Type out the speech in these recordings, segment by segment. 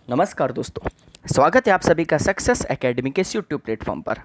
नमस्कार दोस्तों, स्वागत है आप सभी का सक्सेस एकेडमी के इस यूट्यूब प्लेटफॉर्म पर।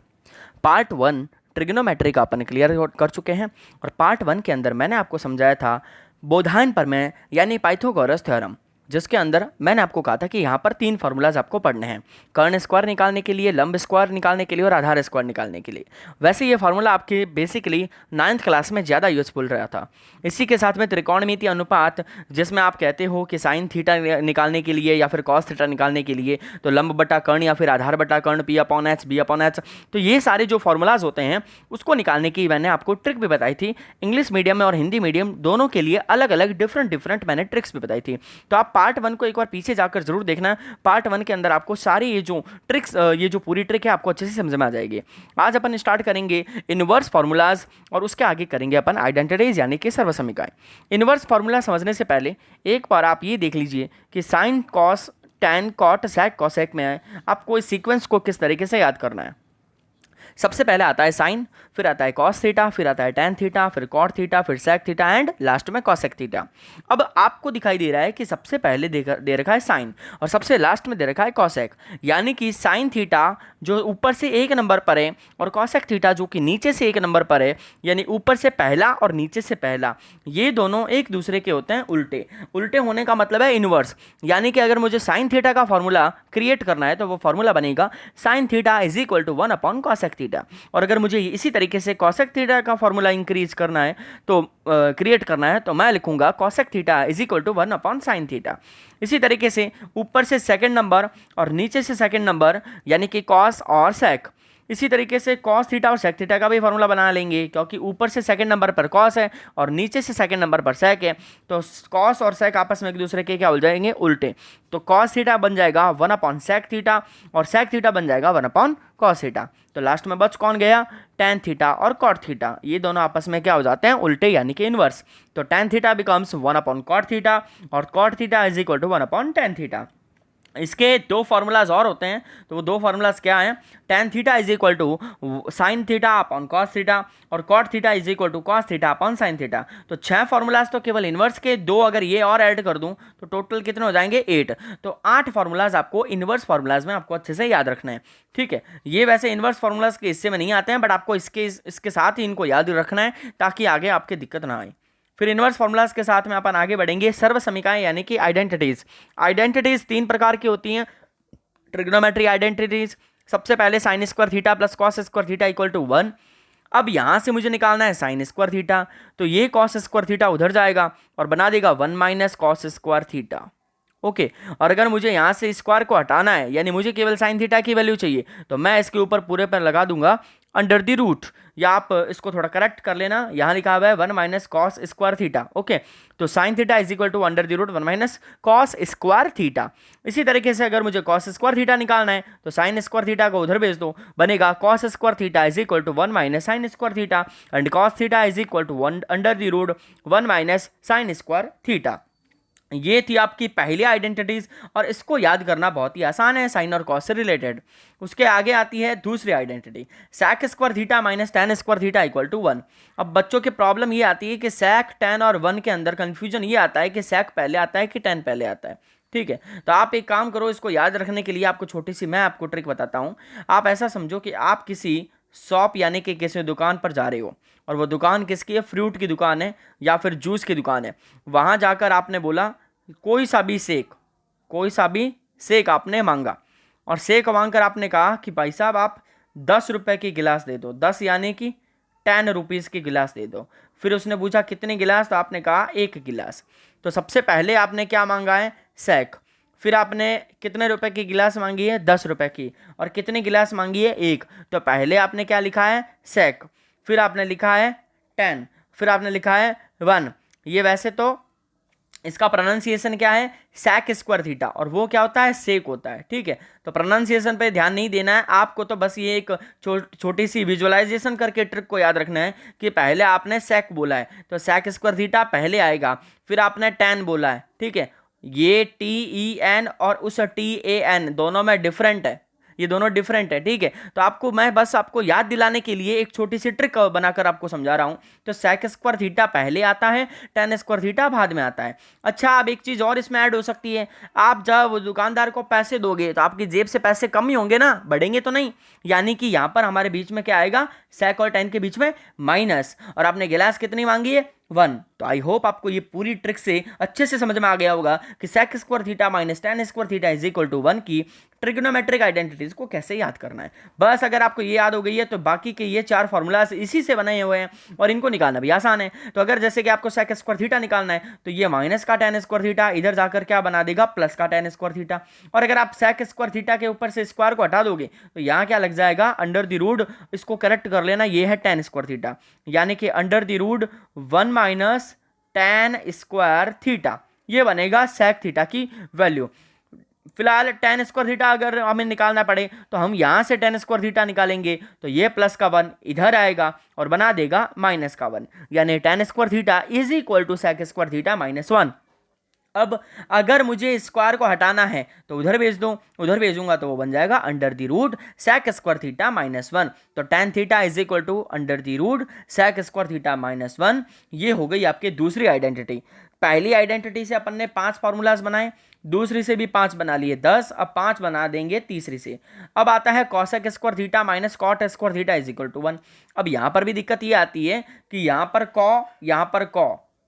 पार्ट 1 ट्रिग्नोमेट्री का अपन क्लियर कर चुके हैं और पार्ट 1 के अंदर मैंने आपको समझाया था बोधायन प्रमेय यानी पाइथागोरस थ्योरम, जिसके अंदर मैंने आपको कहा था कि यहाँ पर 3 फार्मूलाज आपको पढ़ने हैं, कर्ण स्क्वायर निकालने के लिए, लंब स्क्वायर निकालने के लिए और आधार स्क्वायर निकालने के लिए। वैसे ये फार्मूला आपके बेसिकली 9th क्लास में ज़्यादा यूजफुल रहा था। इसी के साथ में त्रिकोणमितीय अनुपात, जिसमें आप कहते हो कि साइन थीटा निकालने के लिए या फिर कॉस थीटा निकालने के लिए तो लंब बटा कर्ण या फिर आधार बटा कर्ण P/H B/H, तो ये सारे जो फार्मूलाज होते हैं उसको निकालने की मैंने आपको ट्रिक भी बताई थी। इंग्लिश मीडियम में और हिंदी मीडियम दोनों के लिए अलग अलग डिफरेंट मैंने ट्रिक्स भी बताई थी। तो आप पार्ट 1 को एक बार पीछे जाकर जरूर देखना। पार्ट 1 के अंदर आपको सारी ये जो ट्रिक्स, ये जो पूरी ट्रिक है आपको अच्छे से समझ में आ जाएगी। आज अपन स्टार्ट करेंगे इनवर्स फार्मूलाज और उसके आगे करेंगे अपन आइडेंटिटीज यानी कि सर्वसमीकाएं। इनवर्स फार्मूला समझने से पहले एक बार आप ये देख लीजिए कि sine cos tan cot sec cosec में आपको इस सीक्वेंस को किस तरीके से याद करना है। सबसे पहले आता है साइन, फिर आता है कॉस थीटा, फिर आता है टैन थीटा, फिर कॉट थीटा, फिर सेक थीटा एंड लास्ट में कॉसेक थीटा। अब आपको दिखाई दे रहा है कि सबसे पहले दे रखा है साइन और सबसे लास्ट में दे रखा है कॉसेक, यानी कि साइन थीटा जो ऊपर से एक नंबर पर है और कॉसेक थीटा जो कि नीचे से एक नंबर पर है, यानी ऊपर से पहला और नीचे से पहला, ये दोनों एक दूसरे के होते हैं उल्टे। उल्टे होने का मतलब है इनवर्स, यानी कि अगर मुझे साइन थीटा का फॉर्मूला क्रिएट करना है तो वो फॉर्मूला बनेगा sine theta is equal to 1 upon cosec theta. और अगर मुझे इसी तरीके से कॉसेक थीटा का फॉर्मूला इंक्रीज करना है तो क्रिएट करना है तो मैं लिखूंगा cosec theta is equal to 1 upon sine theta. इसी तरीके से ऊपर से सेकंड नंबर और नीचे से सेकंड नंबर यानी कि कॉस और सेक, इसी तरीके से कॉस थीटा और सेक थीटा का भी फॉर्मूला बना लेंगे, क्योंकि ऊपर से सेकंड नंबर पर कॉस है और नीचे से सेकंड नंबर पर सेक है, तो कॉस और सेक आपस में एक दूसरे के क्या हो जाएंगे, उल्टे। तो कॉस थीटा बन जाएगा 1 अपॉन सेक थीटा और सेक थीटा बन जाएगा 1 अपॉन कॉस थीटा। तो लास्ट में बच कौन गया, टैन थीटा और कॉट थीटा, ये दोनों आपस में क्या हो जाते हैं, उल्टे यानी कि इनवर्स। तो tan theta becomes 1 upon cot theta और cot theta is equal to 1 upon tan theta. इसके दो फार्मूलाज और होते हैं, तो वो दो फार्मूलाज क्या हैं, tan theta is equal to sine theta upon cos theta और cot theta is equal to cos theta upon sine theta. तो 6 फार्मूलाज तो केवल इनवर्स के, 2 अगर ये और ऐड कर दूं तो टोटल कितने हो जाएंगे, 8। तो 8 फार्मूलाज आपको इनवर्स फार्मूलाज में आपको अच्छे से याद रखना है। ठीक है, ये वैसे इनवर्स फार्मूलाज के हिस्से में नहीं आते हैं, बट आपको इसके साथ ही इनको याद रखना है ताकि आगे आपके दिक्कत ना आए। फिर इनवर्स फार्मूलाज के साथ में अपन आगे बढ़ेंगे सर्वसमीकाएं यानी कि आइडेंटिटीज। आइडेंटिटीज 3 प्रकार की होती हैं ट्रिग्नोमेट्री आइडेंटिटीज। सबसे पहले sine square theta plus cos square theta equal to 1। अब यहां से मुझे निकालना है साइन स्क्वायर थीटा, तो ये कॉस स्क्वायर थीटा उधर जाएगा और बना देगा 1 minus cos square theta. Okay, और अगर मुझे यहां से स्क्वायर को हटाना है यानी मुझे केवल साइन थीटा की वैल्यू चाहिए, तो मैं इसके ऊपर पूरे पर लगा दूंगा अंडर द रूट, या आप इसको थोड़ा करेक्ट कर लेना, यहां लिखा हुआ है 1 minus cos square theta. Okay, तो sine theta is equal to under the root 1 minus cos square theta. इसी तरीके से अगर मुझे कॉस स्क्वायर थीटा निकालना है तो साइन स्क्वायर थीटा को उधर भेज दो, बनेगा cos square theta is equal to 1 minus sine square theta and cos theta is equal to 1 under the root 1 minus sine square theta. ये थी आपकी पहली आइडेंटिटीज और इसको याद करना बहुत ही आसान है साइन और कॉस से रिलेटेड। उसके आगे आती है दूसरी identity, sec square theta minus tan square theta equal to 1। अब बच्चों की प्रॉब्लम ये आती है कि sec, tan और 1 के अंदर कंफ्यूजन ये आता है कि sec पहले आता है कि tan पहले आता है। ठीक है, तो आप एक काम करो, इसको याद रखने के लिए आपको छोटी सी मैं आपको ट्रिक बताता हूँ। आप ऐसा समझो कि आप किसी शॉप यानी कि किसी दुकान पर जा रहे हो और वो दुकान किसकी है, फ्रूट की दुकान है या फिर जूस की दुकान है। वहाँ जाकर आपने बोला कोई सा भी सेक आपने मांगा और सेक मांगकर आपने कहा कि भाई साहब आप 10 रुपए की गिलास दे दो, 10 यानी कि 10 रुपीज़ की गिलास दे दो। फिर उसने पूछा कितने गिलास, तो आपने कहा 1 गिलास। तो सबसे पहले आपने क्या मांगा है, सेक। फिर आपने कितने रुपए की गिलास मांगी है, 10 रुपए की, और कितनी गिलास मांगी है, 1। तो पहले आपने क्या लिखा है, सेक, फिर आपने लिखा है 10, फिर आपने लिखा है 1। ये वैसे तो इसका प्रोनाउंसिएशन क्या है, sec स्क्वायर थीटा, और वो क्या होता है, सेक होता है। ठीक है, तो प्रोनाउंसिएशन पे ध्यान नहीं देना है आपको, तो बस ये एक छोटी सी विजुअलाइजेशन करके ट्रिक को याद रखना है कि पहले आपने sec बोला है तो sec स्क्वायर थीटा पहले आएगा, फिर आपने tan बोला है। ठीक है, ये TEN और उस TAN दोनों में डिफरेंट है, ये दोनों डिफरेंट है, ठीक है। तो आपको मैं बस आपको याद दिलाने के लिए एक छोटी सी ट्रिक बनाकर आपको समझा रहा हूँ। तो सेक स्क्वायर थीटा पहले आता है, टेन स्क्वायर थीटा बाद में आता है। अच्छा, अब एक चीज़ और इसमें ऐड हो सकती है, आप जब दुकानदार को पैसे दोगे तो आपकी जेब से पैसे कम ही होंगे ना, बढ़ेंगे तो नहीं। यानी कि यहाँ पर हमारे बीच में क्या आएगा, सेक और टेन के बीच में माइनस, और आपने गिलास कितनी मांगी है, 1। तो आई होप आपको ये पूरी ट्रिक से अच्छे से समझ में आ गया होगा कि sec square theta minus tan square theta is equal to 1 की ट्रिग्नोमेट्रिक आइडेंटिटीज को कैसे याद करना है। बस अगर आपको ये याद हो गई है तो बाकी के ये 4 फॉर्मूलाज इसी से बने हुए हैं और इनको निकालना भी आसान है। तो अगर जैसे कि आपको सेक स्क्वायर थीटा निकालना है तो ये माइनस का टेन स्क्वायर थीटा इधर जाकर क्या बना देगा, प्लस का टेन स्क्वायर थीटा। और अगर आप सेक स्क्वायर थीटा के ऊपर से स्क्वायर को हटा दोगे तो यहाँ क्या लग जाएगा, अंडर द रूट, इसको करेक्ट कर लेना, ये है टेन स्क्वायर थीटा, यानी कि under the root 1 minus tan square theta, ये बनेगा सेक थीटा की वैल्यू। फिलहाल टेन स्क्वायर थीटा अगर हमें निकालना पड़े तो हम यहां से टेन स्क्वायर थीटा निकालेंगे तो ये प्लस का 1 इधर आएगा और बना देगा माइनस का 1, यानी tan square theta is equal to sec square theta minus 1। अब अगर मुझे स्क्वायर को हटाना है तो उधर भेज दूं, उधर भेजूंगा तो वो बन जाएगा under the root sec square theta minus 1। तो tan theta is equal to under the root sec square theta minus 1। ये हो गई आपकी दूसरी आइडेंटिटी। पहली आइडेंटिटी से अपन ने 5 फार्मूलाज बनाए, दूसरी से भी 5 बना लिए 10, अब 5 बना देंगे तीसरी से। अब आता है cosec square theta minus cot square theta is equal to 1। अब यहां पर भी दिक्कत ये आती है कि यहां पर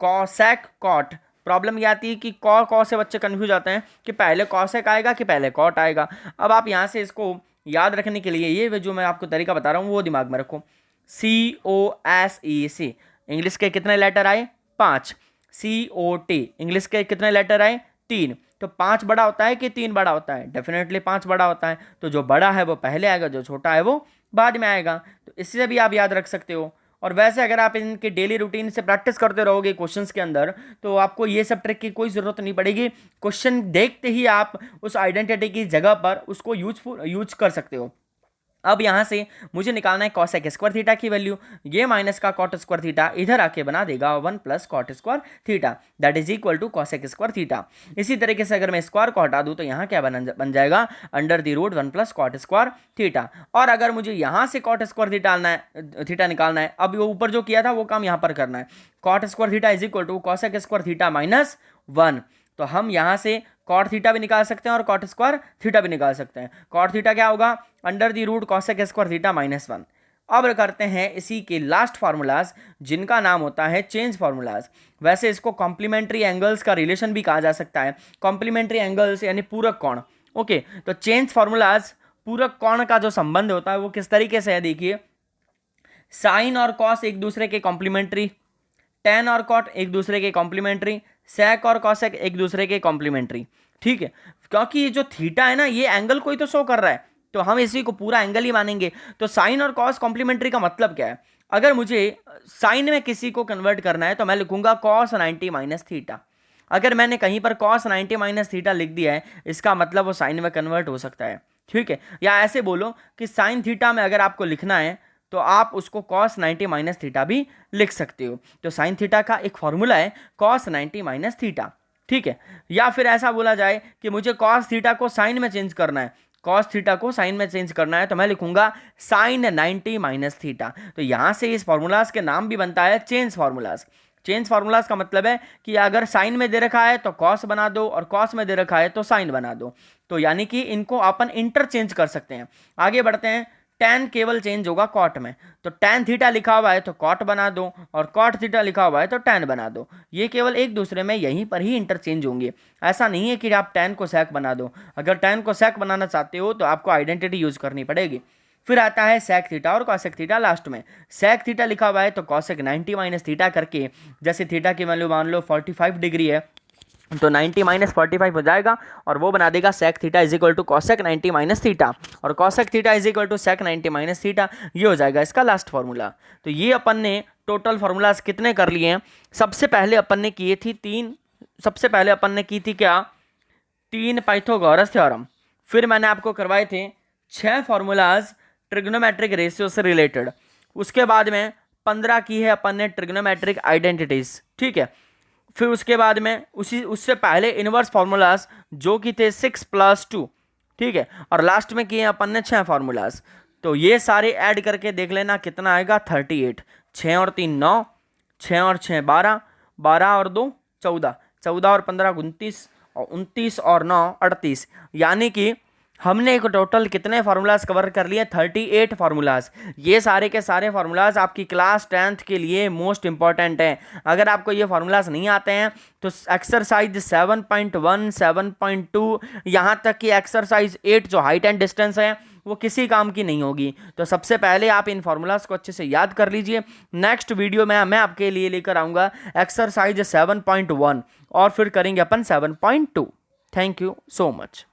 कॉसेक कॉट, प्रॉब्लम ये आती है कि कॉ से बच्चे कंफ्यूज आते हैं कि पहले कॉसेक आएगा कि पहले कॉट आएगा। अब आप यहाँ से इसको याद रखने के लिए ये जो मैं आपको तरीका बता रहा हूँ वो दिमाग में रखो। COSEC इंग्लिश के कितने लेटर आए, 5। COT इंग्लिश के कितने लेटर आए, 3। तो 5 बड़ा होता है कि 3 बड़ा होता है, डेफिनेटली 5 बड़ा होता है। तो जो बड़ा है वो पहले आएगा, जो छोटा है वो बाद में आएगा। तो इससे भी आप याद रख सकते हो। और वैसे अगर आप इनके डेली रूटीन से प्रैक्टिस करते रहोगे क्वेश्चंस के अंदर तो आपको ये सब ट्रिक की कोई ज़रूरत नहीं पड़ेगी। क्वेश्चन देखते ही आप उस आइडेंटिटी की जगह पर उसको यूज कर सकते हो। अब यहाँ से मुझे निकालना है कॉसेक स्क्वायर थीटा की वैल्यू, ये माइनस का कॉट स्क्वायर थीटा इधर आके बना देगा 1 plus cot square theta that is equal to cosec square theta. इसी तरीके से अगर मैं स्क्वायर को हटा दूं तो यहाँ क्या बन जाएगा, under the root 1 plus cot square theta. और अगर मुझे यहाँ से कॉट स्क्वायर थीटा निकालना है, अब वो ऊपर जो किया था वो काम यहाँ पर करना है। Cot square theta is equal to cosec square theta minus 1। तो हम यहाँ से कॉट थीटा भी निकाल सकते हैं और कॉट स्क्वायर थीटा भी निकाल सकते हैं। कॉट थीटा क्या होगा, under the root cosec square theta minus 1। अब करते हैं इसी के लास्ट फार्मूलाज जिनका नाम होता है चेंज फार्मूलाज। वैसे इसको कॉम्प्लीमेंट्री एंगल्स का रिलेशन भी कहा जा सकता है, कॉम्प्लीमेंट्री एंगल्स यानी पूरक कोण। ओके, तो चेंज फार्मूलाज पूरक कोण का जो संबंध होता है वो किस तरीके से है, देखिए। साइन और कॉस एक दूसरे के कॉम्प्लीमेंट्री, टेन और कॉट एक दूसरे के कॉम्प्लीमेंट्री, सेक और कॉसेक एक दूसरे के कॉम्प्लीमेंट्री, ठीक है। क्योंकि ये जो थीटा है ना ये एंगल को ही तो शो कर रहा है तो हम इसी को पूरा एंगल ही मानेंगे। तो साइन और कॉस कॉम्प्लीमेंट्री का मतलब क्या है, अगर मुझे साइन में किसी को कन्वर्ट करना है तो मैं लिखूंगा कॉस 90 माइनस थीटा। अगर मैंने कहीं पर कॉस 90 माइनस थीटा लिख दिया है इसका मतलब वो साइन में कन्वर्ट हो सकता है, ठीक है। या ऐसे बोलो कि साइन थीटा में अगर आपको लिखना है तो आप उसको cos 90 माइनस थीटा भी लिख सकते हो। तो साइन थीटा का एक फॉर्मूला है cos 90 माइनस थीटा, ठीक है। या फिर ऐसा बोला जाए कि मुझे cos थीटा को साइन में चेंज करना है, cos थीटा को साइन में चेंज करना है तो मैं लिखूंगा साइन 90 माइनस थीटा। तो यहाँ से इस फॉर्मूलाज के नाम भी बनता है चेंज फार्मूलाज। चेंज फार्मूलाज का मतलब है कि अगर साइन में दे रखा है तो कॉस बना दो और कॉस में दे रखा है तो साइन बना दो। तो यानी कि इनको अपन इंटरचेंज कर सकते हैं। आगे बढ़ते हैं, टैन केवल चेंज होगा कॉट में, तो टैन थीटा लिखा हुआ है तो कॉट बना दो और कॉट थीटा लिखा हुआ है तो टैन बना दो। ये केवल एक दूसरे में यहीं पर ही इंटरचेंज होंगे। ऐसा नहीं है कि आप टैन को सेक बना दो, अगर टैन को सेक बनाना चाहते हो तो आपको आइडेंटिटी यूज करनी पड़ेगी। फिर आता है सेक थीटा और कॉसेक थीटा लास्ट में। सेक थीटा लिखा हुआ है तो कॉसेक 90 माइनस थीटा करके, जैसे थीटा की वैल्यू मान लो 45 डिग्री है तो 90 माइनस 45 हो जाएगा और वो बना देगा sec theta is equal to cosec 90 minus theta, और cosec theta is equal to sec 90 minus theta. ये हो जाएगा इसका लास्ट फार्मूला। तो ये अपन ने टोटल फार्मूलाज कितने कर लिए हैं। सबसे पहले अपन ने किए थी 3, सबसे पहले अपन ने की थी क्या, 3 पाइथागोरस थ्योरम। फिर मैंने आपको करवाए थे 6 फार्मूलाज ट्रिग्नोमेट्रिक रेशियो से रिलेटेड। उसके बाद में 15 की है अपन ने ट्रिग्नोमेट्रिक आइडेंटिटीज, ठीक है। फिर उसके बाद में उससे पहले इनवर्स फार्मूलाज जो कि थे 6 + 2, ठीक है। और लास्ट में किए अपन ने 6 फार्मूलाज, तो ये सारे ऐड करके देख लेना कितना आएगा 38। 6 और 3 9, 6 और 6 12, 12 और 2 14, 14 और 15 29, और 29 और 9 38। यानी कि हमने एक टोटल कितने फार्मूलाज कवर कर लिए 38 फार्मूलाज। ये सारे के सारे फार्मूलाज आपकी क्लास 10th के लिए मोस्ट इंपॉर्टेंट हैं। अगर आपको ये फार्मूलाज नहीं आते हैं तो एक्सरसाइज 7.1 7.2 यहाँ तक कि एक्सरसाइज 8 जो हाइट एंड डिस्टेंस है वो किसी काम की नहीं होगी। तो सबसे पहले आप इन फार्मूलाज को अच्छे से याद कर लीजिए। नेक्स्ट वीडियो में मैं आपके लिए लेकर आऊँगा एक्सरसाइज 7.1 और फिर करेंगे अपन 7.2। Thank you so much.